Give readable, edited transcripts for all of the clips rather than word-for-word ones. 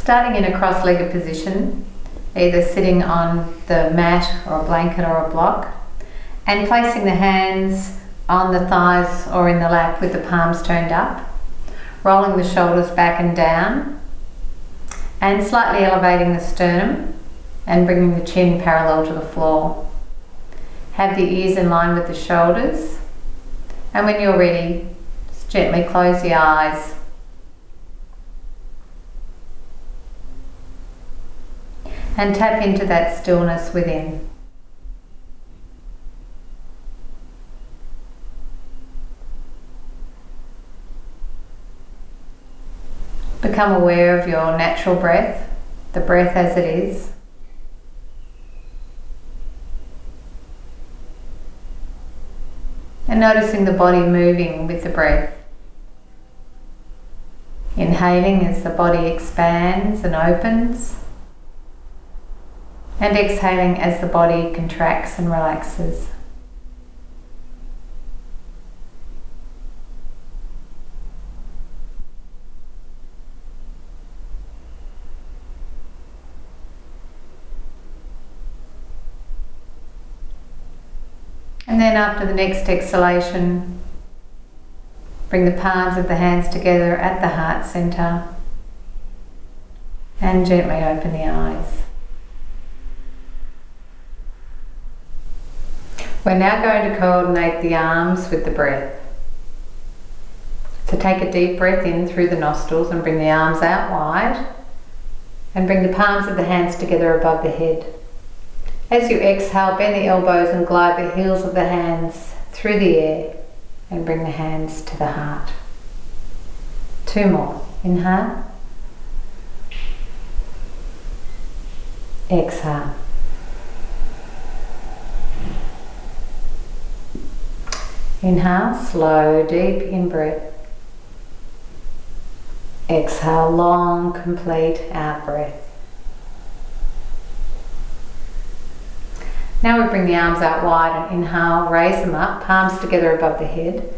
Starting in a cross-legged position, either sitting on the mat or a blanket or a block, and placing the hands on the thighs or in the lap with the palms turned up, rolling the shoulders back and down, and slightly elevating the sternum and bringing the chin parallel to the floor. Have the ears in line with the shoulders, and when you're ready, just gently close the eyes. And tap into that stillness within. Become aware of your natural breath, the breath as it is. And noticing the body moving with the breath. Inhaling as the body expands and opens. And exhaling as the body contracts and relaxes. And then after the next exhalation, bring the palms of the hands together at the heart center and gently open the eyes. We're now going to coordinate the arms with the breath. So take a deep breath in through the nostrils and bring the arms out wide and bring the palms of the hands together above the head. As you exhale, bend the elbows and glide the heels of the hands through the air and bring the hands to the heart. 2 more. Inhale. Exhale. Inhale, slow, deep in breath. Exhale, long, complete out breath. Now we bring the arms out wide and inhale, raise them up, palms together above the head.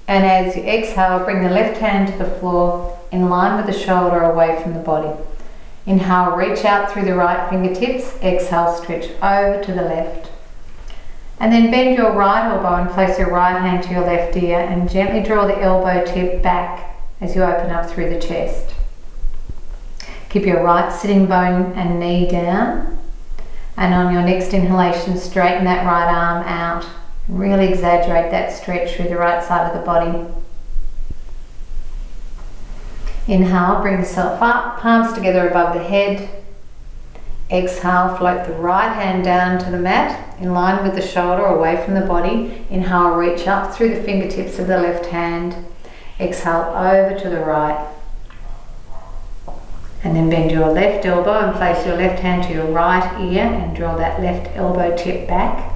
And as you exhale, bring the left hand to the floor in line with the shoulder away from the body. Inhale, reach out through the right fingertips. Exhale, stretch over to the left. And then bend your right elbow and place your right hand to your left ear and gently draw the elbow tip back as you open up through the chest. Keep your right sitting bone and knee down. And on your next inhalation, straighten that right arm out. Really exaggerate that stretch through the right side of the body. Inhale, bring yourself up, palms together above the head. Exhale, float the right hand down to the mat, in line with the shoulder, away from the body. Inhale, reach up through the fingertips of the left hand. Exhale, over to the right. And then bend your left elbow and place your left hand to your right ear and draw that left elbow tip back,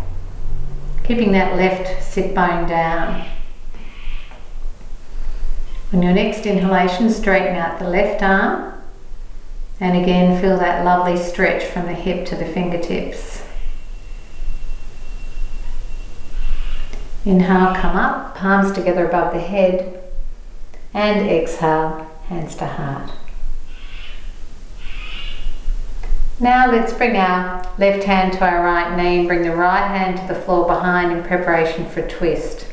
keeping that left sit bone down. On your next inhalation, straighten out the left arm. And again, feel that lovely stretch from the hip to the fingertips. Inhale, come up, palms together above the head. And exhale, hands to heart. Now let's bring our left hand to our right knee and bring the right hand to the floor behind in preparation for a twist.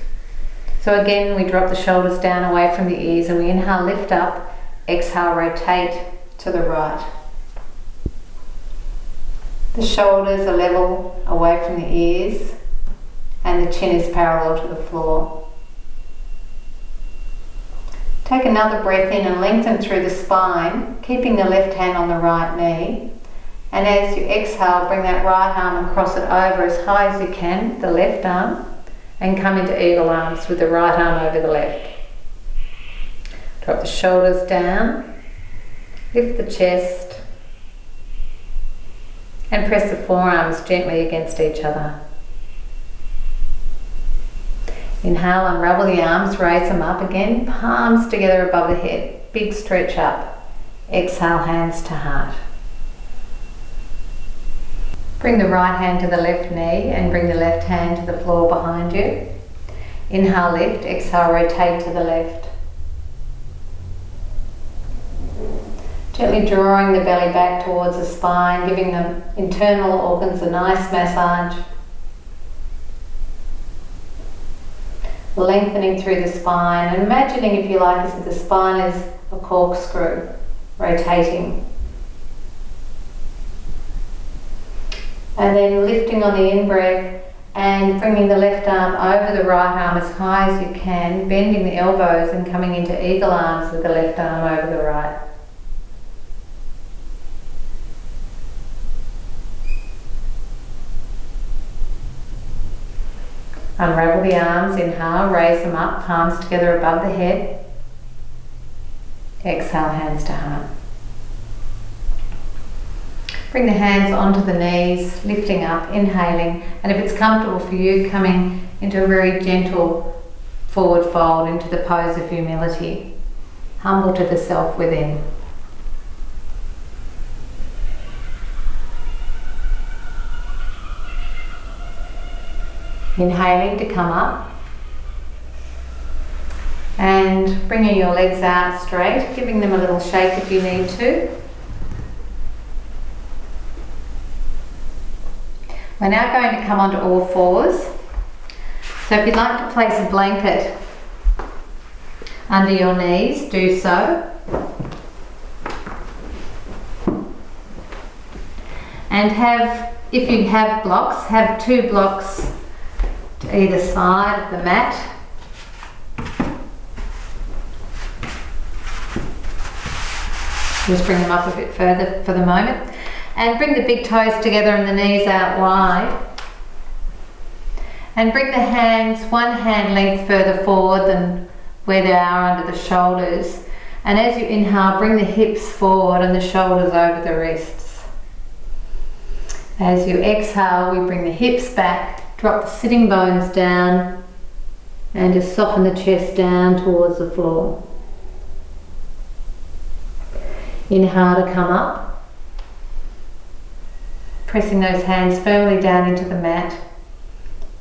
So again, we drop the shoulders down away from the ears and we inhale, lift up, exhale, rotate to the right. The shoulders are level away from the ears and the chin is parallel to the floor. Take another breath in and lengthen through the spine, keeping the left hand on the right knee. And as you exhale, bring that right arm and cross it over as high as you can, the left arm, and come into eagle arms with the right arm over the left. Drop the shoulders down, lift the chest, and press the forearms gently against each other. Inhale, unravel the arms, raise them up again, palms together above the head, big stretch up. Exhale, hands to heart. Bring the right hand to the left knee and bring the left hand to the floor behind you. Inhale, lift, exhale, rotate to the left. Gently drawing the belly back towards the spine, giving the internal organs a nice massage. Lengthening through the spine and imagining, if you like, as if the spine is a corkscrew, rotating. And then lifting on the in-breath and bringing the left arm over the right arm as high as you can, bending the elbows and coming into eagle arms with the left arm over the right. Unravel the arms, inhale, raise them up, palms together above the head. Exhale, hands to heart. Bring the hands onto the knees, lifting up, inhaling, and if it's comfortable for you, coming into a very gentle forward fold into the pose of humility, humble to the self within. Inhaling to come up and bringing your legs out straight, giving them a little shake if you need to. We're now going to come onto all fours. So if you'd like to place a blanket under your knees, do so. And have, if you have blocks, have 2 blocks to either side of the mat. Just bring them up a bit further for the moment. And bring the big toes together and the knees out wide. And bring the hands 1 hand length further forward than where they are under the shoulders. And as you inhale, bring the hips forward and the shoulders over the wrists. As you exhale, we bring the hips back, drop the sitting bones down, and just soften the chest down towards the floor. Inhale to come up. Pressing those hands firmly down into the mat,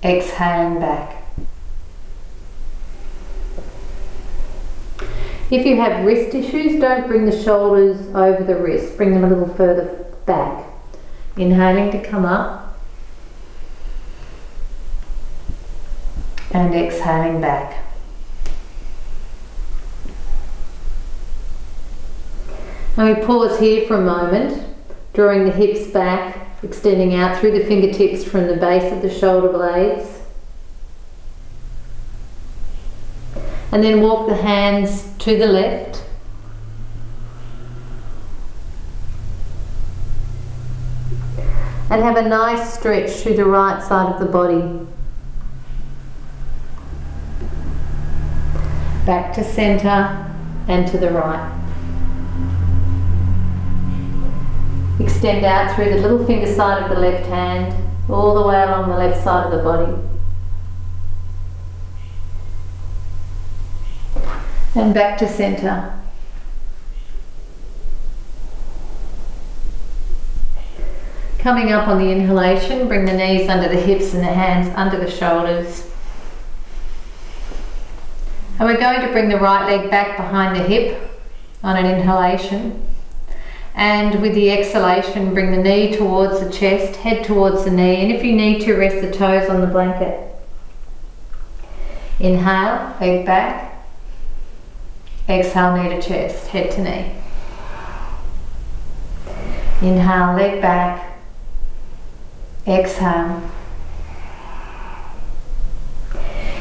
exhaling back. If you have wrist issues, don't bring the shoulders over the wrists, bring them a little further back. Inhaling to come up and exhaling back. Now we pause here for a moment, drawing the hips back, extending out through the fingertips from the base of the shoulder blades. And then walk the hands to the left. And have a nice stretch through the right side of the body. Back to centre and to the right. Extend out through the little finger side of the left hand, all the way along the left side of the body. And back to centre. Coming up on the inhalation, bring the knees under the hips and the hands under the shoulders. And we're going to bring the right leg back behind the hip on an inhalation. And with the exhalation, bring the knee towards the chest, head towards the knee, and if you need to, rest the toes on the blanket. Inhale, leg back. Exhale, knee to chest, head to knee. Inhale, leg back. Exhale.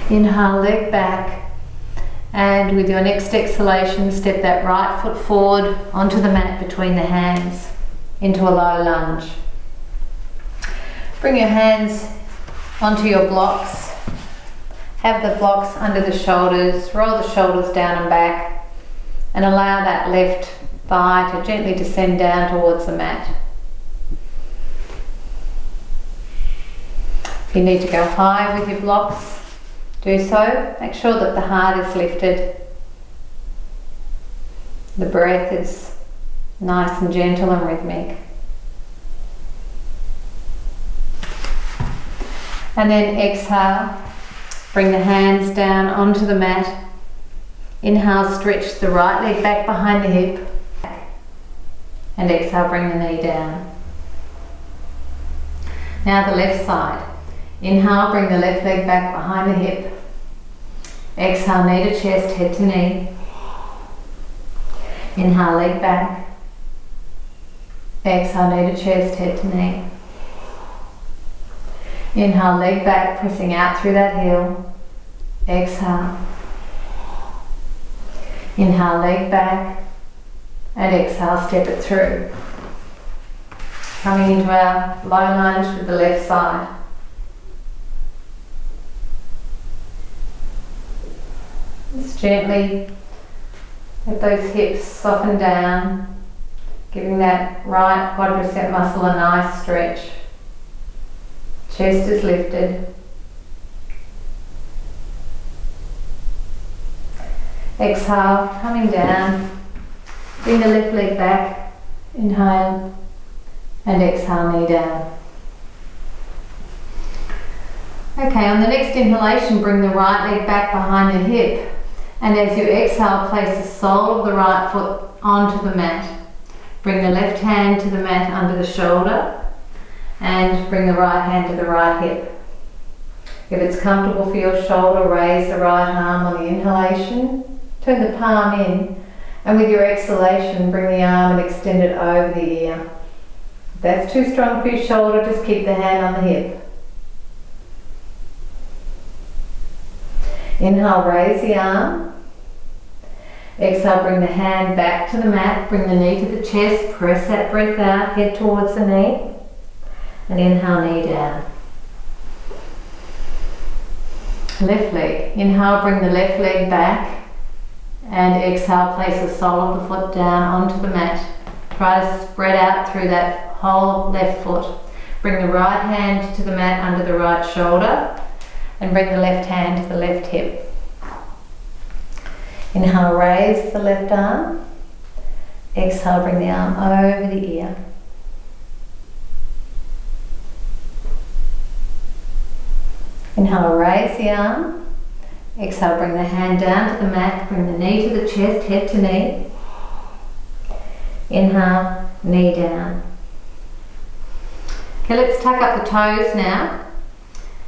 Inhale, leg back. And with your next exhalation, step that right foot forward onto the mat between the hands into a low lunge. Bring your hands onto your blocks. Have the blocks under the shoulders. Roll the shoulders down and back. And allow that left thigh to gently descend down towards the mat. If you need to go high with your blocks, do so. Make sure that the heart is lifted. The breath is nice and gentle and rhythmic. And then exhale. Bring the hands down onto the mat. Inhale, stretch the right leg back behind the hip. And exhale, bring the knee down. Now the left side. Inhale, bring the left leg back behind the hip. Exhale, knee to chest, head to knee. Inhale, leg back. Exhale, knee to chest, head to knee. Inhale, leg back, pressing out through that heel. Exhale. Inhale, leg back. And exhale, step it through. Coming into our low lunge with the left side. Just gently let those hips soften down, giving that right quadricep muscle a nice stretch. Chest is lifted. Exhale, coming down. Bring the left leg back. Inhale. And exhale, knee down. Okay, on the next inhalation, bring the right leg back behind the hip. And as you exhale, place the sole of the right foot onto the mat. Bring the left hand to the mat under the shoulder. And bring the right hand to the right hip. If it's comfortable for your shoulder, raise the right arm on the inhalation. Turn the palm in. And with your exhalation, bring the arm and extend it over the ear. If that's too strong for your shoulder, just keep the hand on the hip. Inhale, raise the arm. Exhale, bring the hand back to the mat. Bring the knee to the chest. Press that breath out. Head towards the knee. And inhale, knee down. Left leg. Inhale, bring the left leg back. And exhale, place the sole of the foot down onto the mat. Try to spread out through that whole left foot. Bring the right hand to the mat under the right shoulder. And bring the left hand to the left hip. Inhale, raise the left arm. Exhale, bring the arm over the ear. Inhale, raise the arm. Exhale, bring the hand down to the mat. Bring the knee to the chest, head to knee. Inhale, knee down. Okay, let's tuck up the toes now.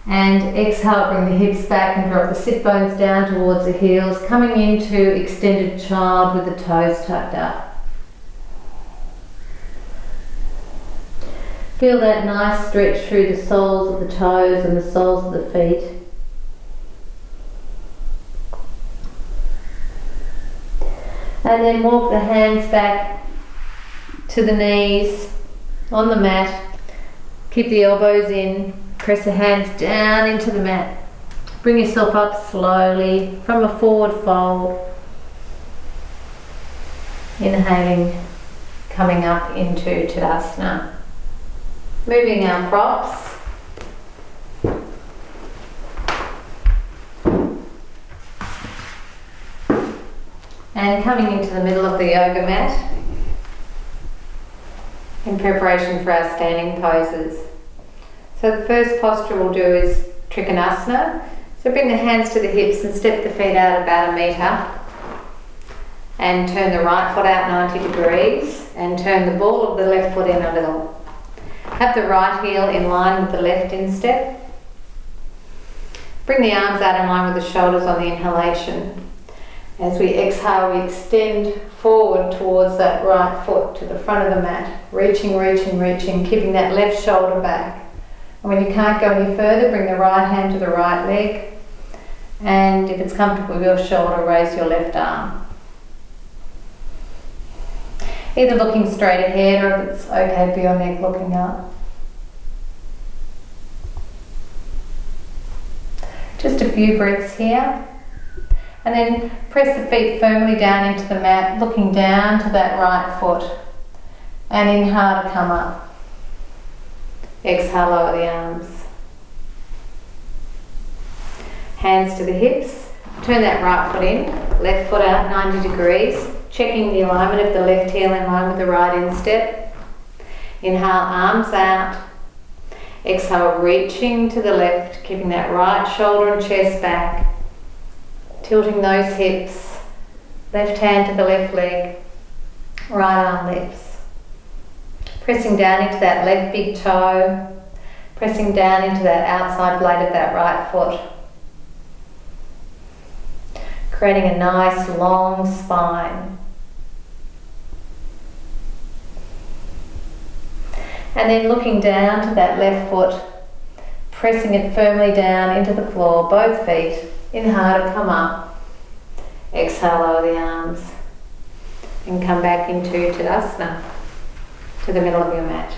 And exhale, bring the hips back and drop the sit bones down towards the heels, coming into extended child with the toes tucked up. Feel that nice stretch through the soles of the toes and the soles of the feet. And then walk the hands back to the knees on the mat. Keep the elbows in. Press the hands down into the mat. Bring yourself up slowly from a forward fold. Inhaling, coming up into Tadasana. Moving our props. And coming into the middle of the yoga mat in preparation for our standing poses. So the first posture we'll do is Trikonasana. So bring the hands to the hips and step the feet out about 1 metre. And turn the right foot out 90 degrees and turn the ball of the left foot in a little. Have the right heel in line with the left instep. Bring the arms out in line with the shoulders on the inhalation. As we exhale, we extend forward towards that right foot to the front of the mat. Reaching, reaching, reaching, keeping that left shoulder back. And when you can't go any further, bring the right hand to the right leg. And if it's comfortable with your shoulder, raise your left arm. Either looking straight ahead or if it's okay for your neck, looking up. Just a few breaths here. And then press the feet firmly down into the mat, looking down to that right foot. And inhale to come up. Exhale, lower the arms. Hands to the hips. Turn that right foot in, left foot out 90 degrees. Checking the alignment of the left heel in line with the right instep. Inhale, arms out. Exhale, reaching to the left, keeping that right shoulder and chest back. Tilting those hips. Left hand to the left leg. Right arm lifts. Pressing down into that left big toe. Pressing down into that outside blade of that right foot. Creating a nice long spine. And then looking down to that left foot, pressing it firmly down into the floor, both feet. Inhale to come up. Exhale, lower the arms. And come back into Tadasana, to the middle of your mat.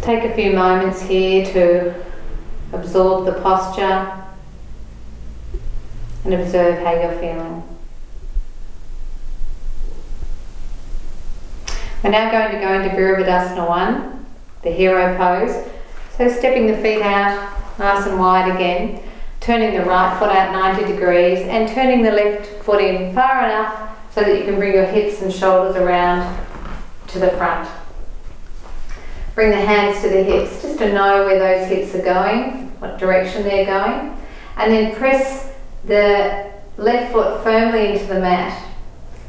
Take a few moments here to absorb the posture and observe how you're feeling. We're now going to go into Virabhadasana 1, the hero pose. So stepping the feet out nice and wide again, turning the right foot out 90 degrees and turning the left foot in far enough so that you can bring your hips and shoulders around to the front. Bring the hands to the hips just to know where those hips are going, what direction they're going, and then press the left foot firmly into the mat.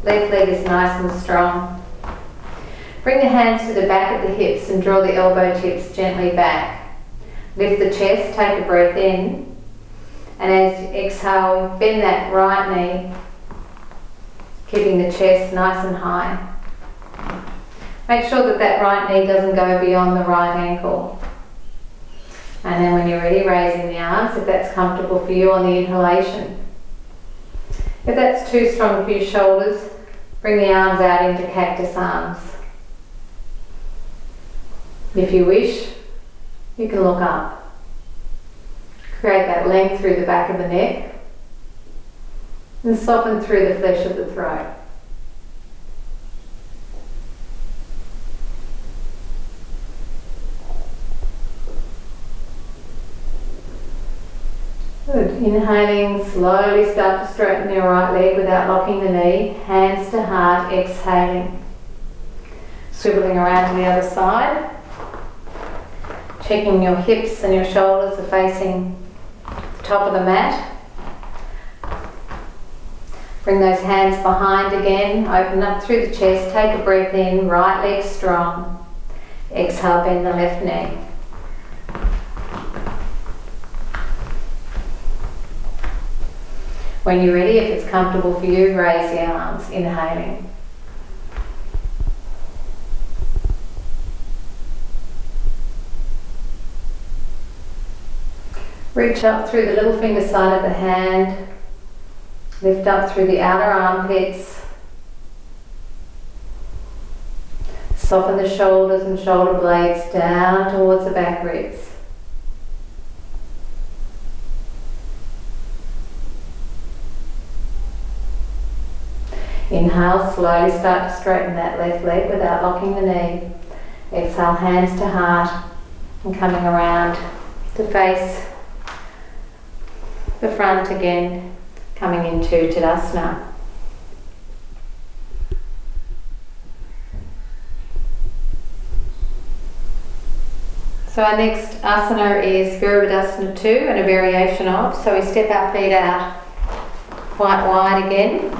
Left leg is nice and strong. Bring the hands to the back of the hips and draw the elbow tips gently back. Lift the chest, take a breath in, and as you exhale, bend that right knee, keeping the chest nice and high. Make sure that that right knee doesn't go beyond the right ankle. And then when you're ready, raising the arms, if that's comfortable for you on the inhalation. If that's too strong for your shoulders, bring the arms out into cactus arms. If you wish, you can look up. Create that length through the back of the neck and soften through the flesh of the throat. Good. Inhaling, slowly start to straighten your right leg without locking the knee. Hands to heart, exhaling. Swiveling around to the other side. Checking your hips and your shoulders are facing the top of the mat. Bring those hands behind again. Open up through the chest. Take a breath in. Right leg strong. Exhale, bend the left knee. When you're ready, if it's comfortable for you, raise the arms, inhaling. Reach up through the little finger side of the hand. Lift up through the outer armpits. Soften the shoulders and shoulder blades down towards the back ribs. Inhale, slowly start to straighten that left leg without locking the knee. Exhale, hands to heart and coming around to face the front again, coming into Tadasana. So our next asana is Virabhadasana 2 and a variation of. So we step our feet out quite wide again.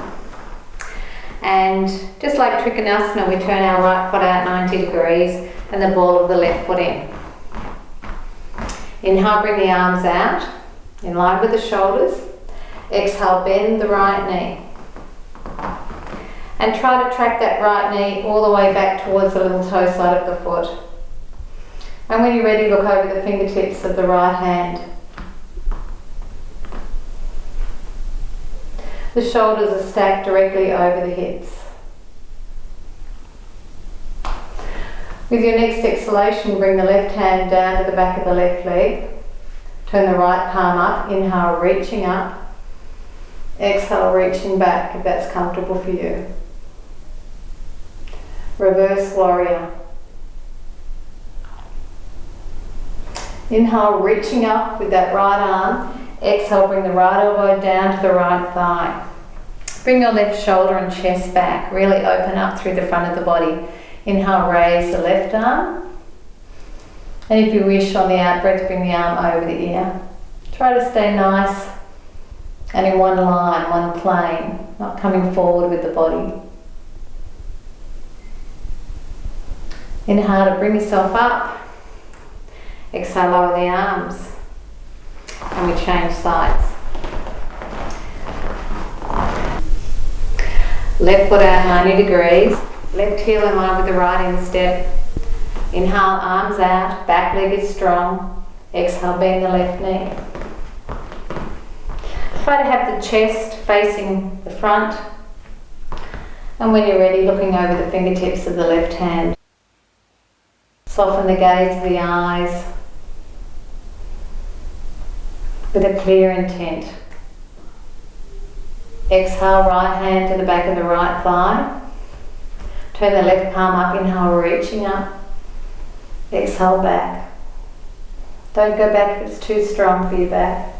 And just like Trikonasana, we turn our right foot out 90 degrees and the ball of the left foot in. Inhale, bring the arms out in line with the shoulders. Exhale, bend the right knee. And try to track that right knee all the way back towards the little toe side of the foot. And when you're ready, look over the fingertips of the right hand. The shoulders are stacked directly over the hips. With your next exhalation, bring the left hand down to the back of the left leg. Turn the right palm up. Inhale, reaching up. Exhale, reaching back if that's comfortable for you. Reverse warrior. Inhale, reaching up with that right arm. Exhale, bring the right elbow down to the right thigh. Bring your left shoulder and chest back. Really open up through the front of the body. Inhale, raise the left arm. And if you wish, on the out breath, bring the arm over the ear. Try to stay nice and in one line, one plane, not coming forward with the body. Inhale to bring yourself up. Exhale, lower the arms. And we change sides. Left foot out 90 degrees. Left heel in line with the right instep. Inhale, arms out. Back leg is strong. Exhale, bend the left knee. Try to have the chest facing the front. And when you're ready, looking over the fingertips of the left hand. Soften the gaze of the eyes with a clear intent. Exhale, right hand to the back of the right thigh. Turn the left palm up, inhale, reaching up. Exhale, back. Don't go back if it's too strong for your back.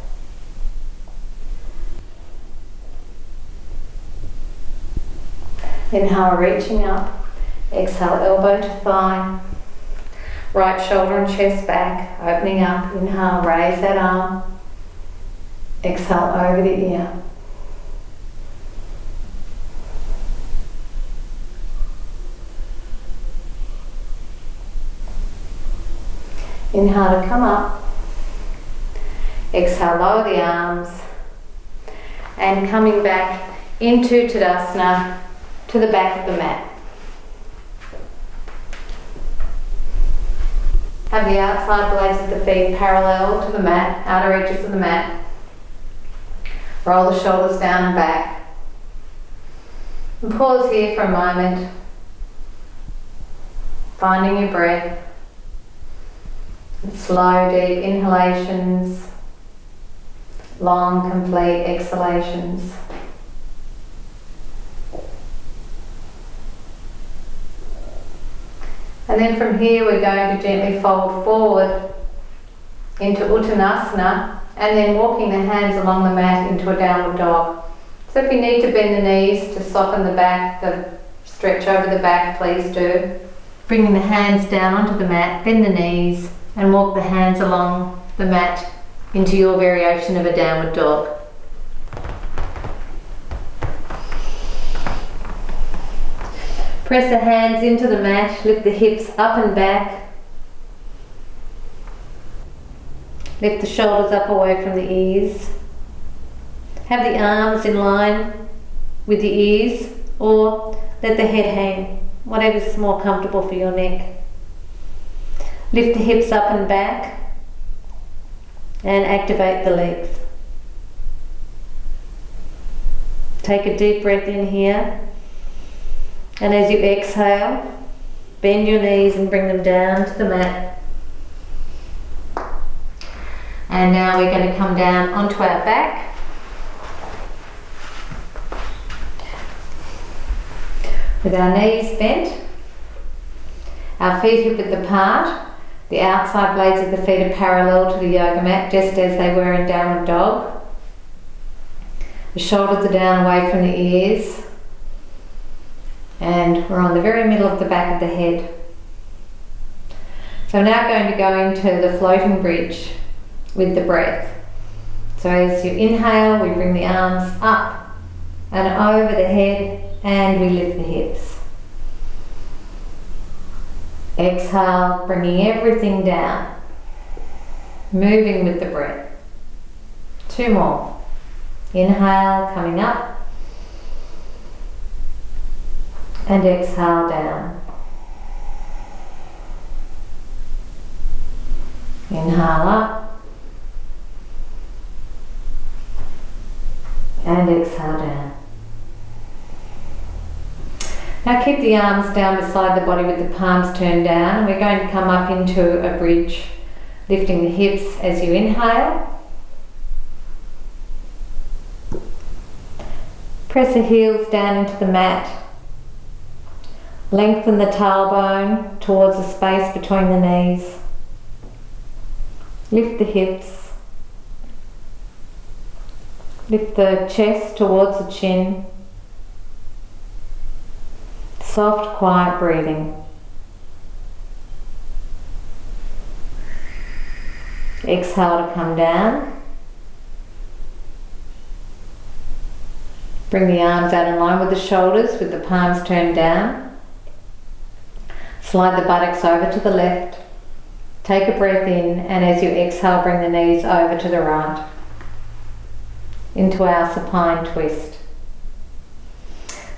Inhale, reaching up. Exhale, elbow to thigh. Right shoulder and chest back, opening up. Inhale, raise that arm. Exhale, over the ear. Inhale to come up. Exhale, lower the arms. And coming back into Tadasana to the back of the mat. Have the outside blades of the feet parallel to the mat, outer edges of the mat. Roll the shoulders down and back. And pause here for a moment, finding your breath. Slow, deep inhalations, long, complete exhalations. And then from here we're going to gently fold forward into Uttanasana and then walking the hands along the mat into a downward dog. So if you need to bend the knees to soften the back, the stretch over the back, please do. Bringing the hands down onto the mat, bend the knees and walk the hands along the mat into your variation of a downward dog. Press the hands into the mat, lift the hips up and back. Lift the shoulders up away from the ears. Have the arms in line with the ears or let the head hang, whatever's more comfortable for your neck. Lift the hips up and back and activate the legs. Take a deep breath in here. And as you exhale, bend your knees and bring them down to the mat. And now we're going to come down onto our back. With our knees bent, our feet hip width apart, the outside blades of the feet are parallel to the yoga mat, just as they were in downward dog. The shoulders are down away from the ears. And we're on the very middle of the back of the head. So we're now going to go into the floating bridge with the breath. So as you inhale, we bring the arms up and over the head and we lift the hips. Exhale, bringing everything down, moving with the breath. 2 more. Inhale, coming up. And exhale down. Inhale up. And exhale down. Now keep the arms down beside the body with the palms turned down. We're going to come up into a bridge, lifting the hips as you inhale. Press the heels down into the mat. Lengthen the tailbone towards the space between the knees. Lift the hips. Lift the chest towards the chin. Soft, quiet breathing. Exhale to come down. Bring the arms out in line with the shoulders with the palms turned down. Slide the buttocks over to the left. Take a breath in, and as you exhale, bring the knees over to the right into our supine twist.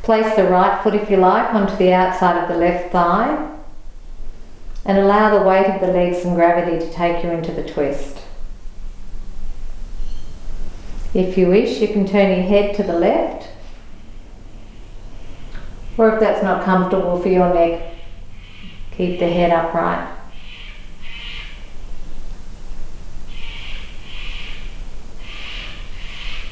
Place the right foot, if you like, onto the outside of the left thigh and allow the weight of the legs and gravity to take you into the twist. If you wish, you can turn your head to the left, or if that's not comfortable for your neck, keep the head upright.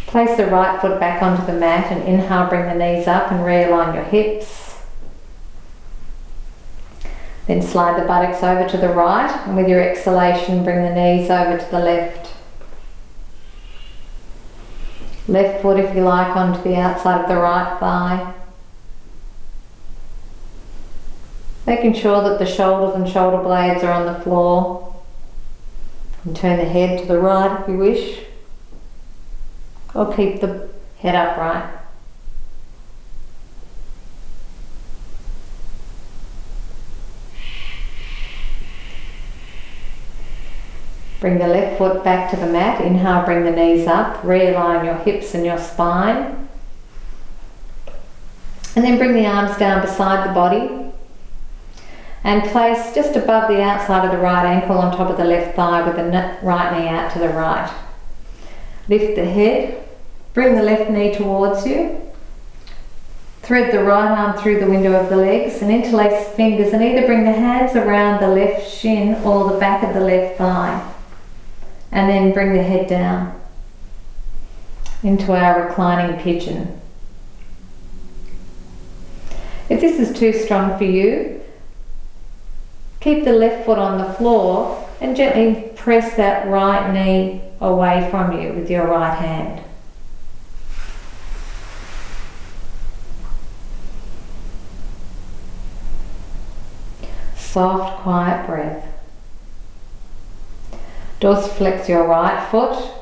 Place the right foot back onto the mat and inhale, bring the knees up and realign your hips. Then slide the buttocks over to the right, and with your exhalation, bring the knees over to the left. Left foot, if you like, onto the outside of the right thigh. Making sure that the shoulders and shoulder blades are on the floor. And turn the head to the right if you wish, or keep the head upright. Bring the left foot back to the mat. Inhale, bring the knees up. Realign your hips and your spine. And then bring the arms down beside the body. And place just above the outside of the right ankle on top of the left thigh with the right knee out to the right. Lift the head. Bring the left knee towards you. Thread the right arm through the window of the legs and interlace the fingers, and either bring the hands around the left shin or the back of the left thigh. And then bring the head down into our reclining pigeon. If this is too strong for you, keep the left foot on the floor and gently press that right knee away from you with your right hand. Soft, quiet breath. Dorsiflex your right foot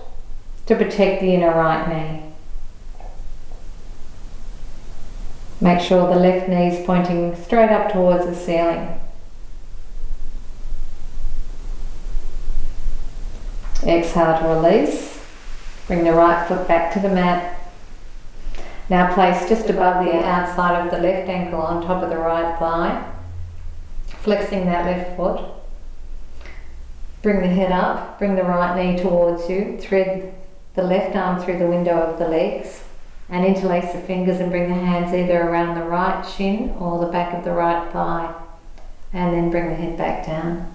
to protect the inner right knee. Make sure the left knee is pointing straight up towards the ceiling. Exhale to release. Bring the right foot back to the mat. Now place just above the outside of the left ankle on top of the right thigh, flexing that left foot. Bring the head up, bring the right knee towards you, thread the left arm through the window of the legs and interlace the fingers and bring the hands either around the right shin or the back of the right thigh, and then bring the head back down.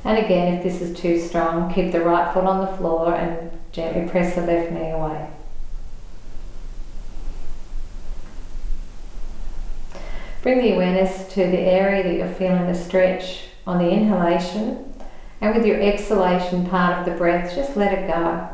And again, if this is too strong, keep the right foot on the floor and gently press the left knee away. Bring the awareness to the area that you're feeling the stretch on the inhalation, and with your exhalation part of the breath, just let it go.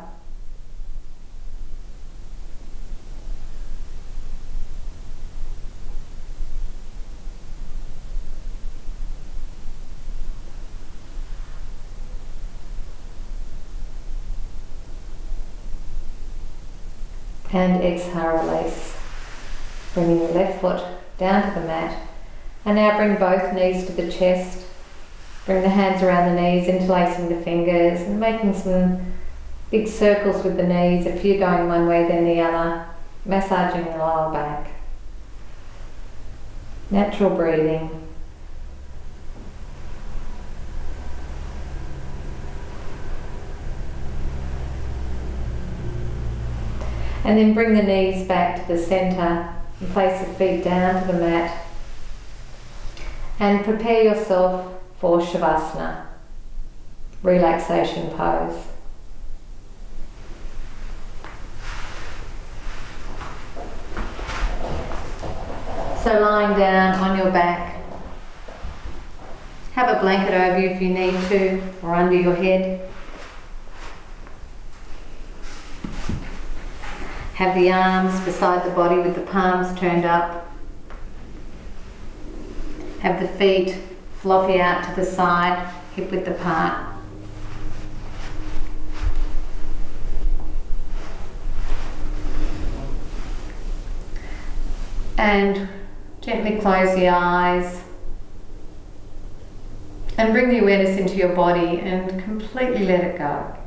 And exhale, release. Bringing your left foot down to the mat. And now bring both knees to the chest. Bring the hands around the knees, interlacing the fingers and making some big circles with the knees, a few going one way then the other, massaging the lower back. Natural breathing. And then bring the knees back to the centre and place the feet down to the mat. And prepare yourself for Shavasana, relaxation pose. So lying down on your back, have a blanket over you if you need to, or under your head. Have the arms beside the body with the palms turned up. Have the feet floppy out to the side, hip width apart. And gently close the eyes And bring the awareness into your body and completely let it go.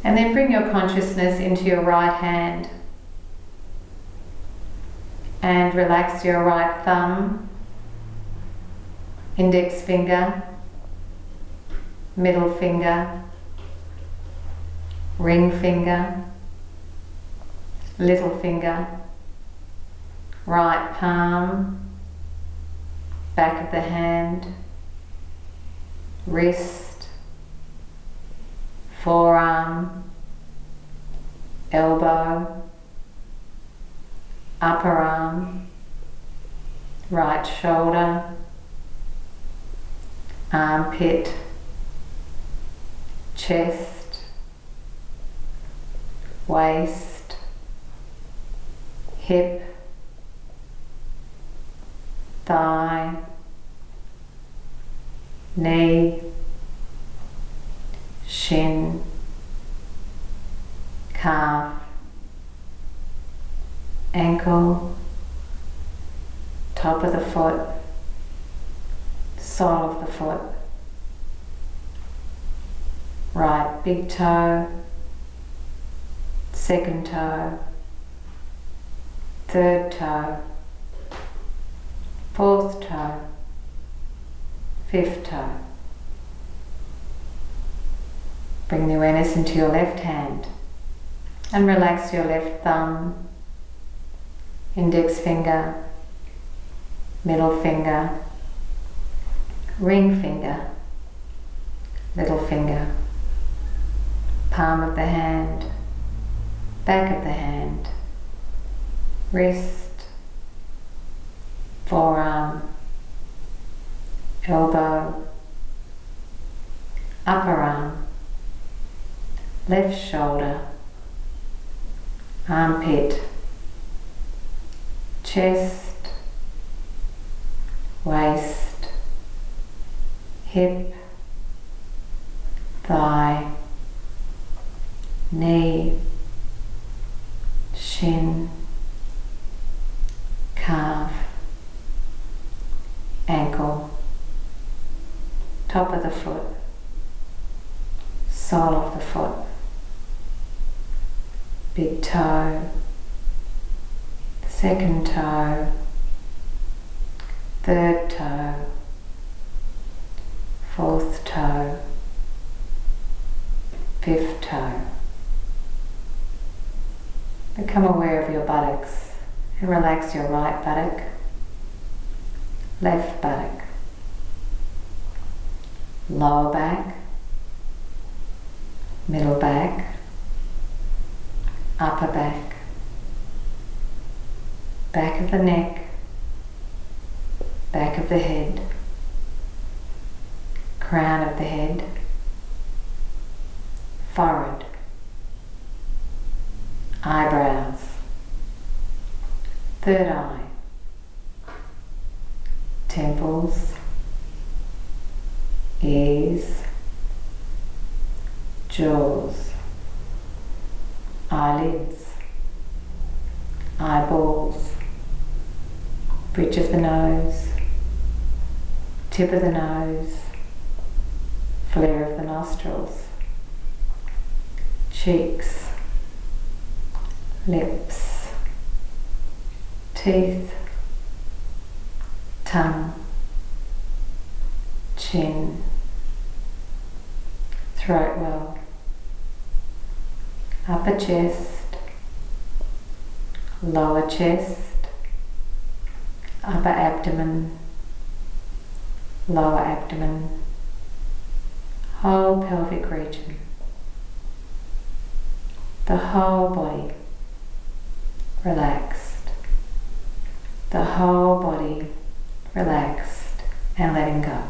And then bring your consciousness into your right hand and relax your right thumb, index finger, middle finger, ring finger, little finger, right palm, back of the hand, wrist, forearm, elbow, upper arm, right shoulder, armpit, chest, waist, hip, thigh, knee, shin, calf, ankle, top of the foot, sole of the foot, right big toe, second toe, third toe, fourth toe, fifth toe. Bring the awareness into your left hand and relax your left thumb, index finger, middle finger, ring finger, little finger, palm of the hand, back of the hand, wrist, forearm, elbow, upper arm, left shoulder, armpit, chest, waist, hip, thigh, knee, shin, calf, ankle, top of the foot, sole of the foot, big toe, second toe, third toe, fourth toe, fifth toe. Become aware of your buttocks and relax your right buttock, left buttock, lower back, middle back, upper back, back of the neck, back of the head, crown of the head, forehead, eyebrows, third eye, temples, ears, jaws, eyelids, eyeballs, bridge of the nose, tip of the nose, flare of the nostrils, cheeks, lips, teeth, tongue, chin, throat well, upper chest, lower chest, upper abdomen, lower abdomen, whole pelvic region, the whole body relaxed, the whole body relaxed and letting go.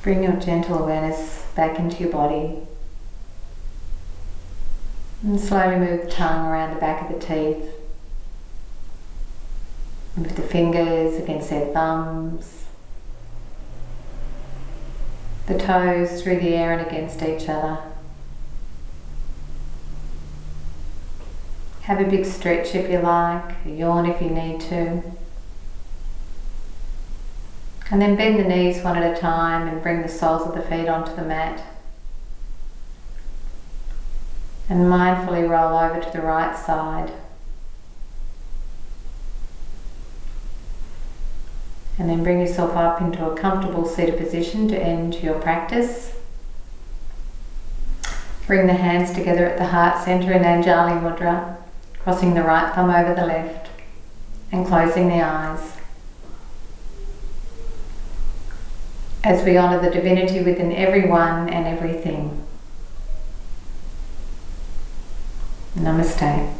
Bring your gentle awareness back into your body. And slowly move the tongue around the back of the teeth. Move the fingers against their thumbs. The toes through the air and against each other. Have a big stretch if you like, a yawn if you need to. And then bend the knees one at a time and bring the soles of the feet onto the mat. And mindfully roll over to the right side. And then bring yourself up into a comfortable seated position to end your practice. Bring the hands together at the heart center in Anjali Mudra, crossing the right thumb over the left and closing the eyes. As we honour the divinity within everyone and everything. Namaste.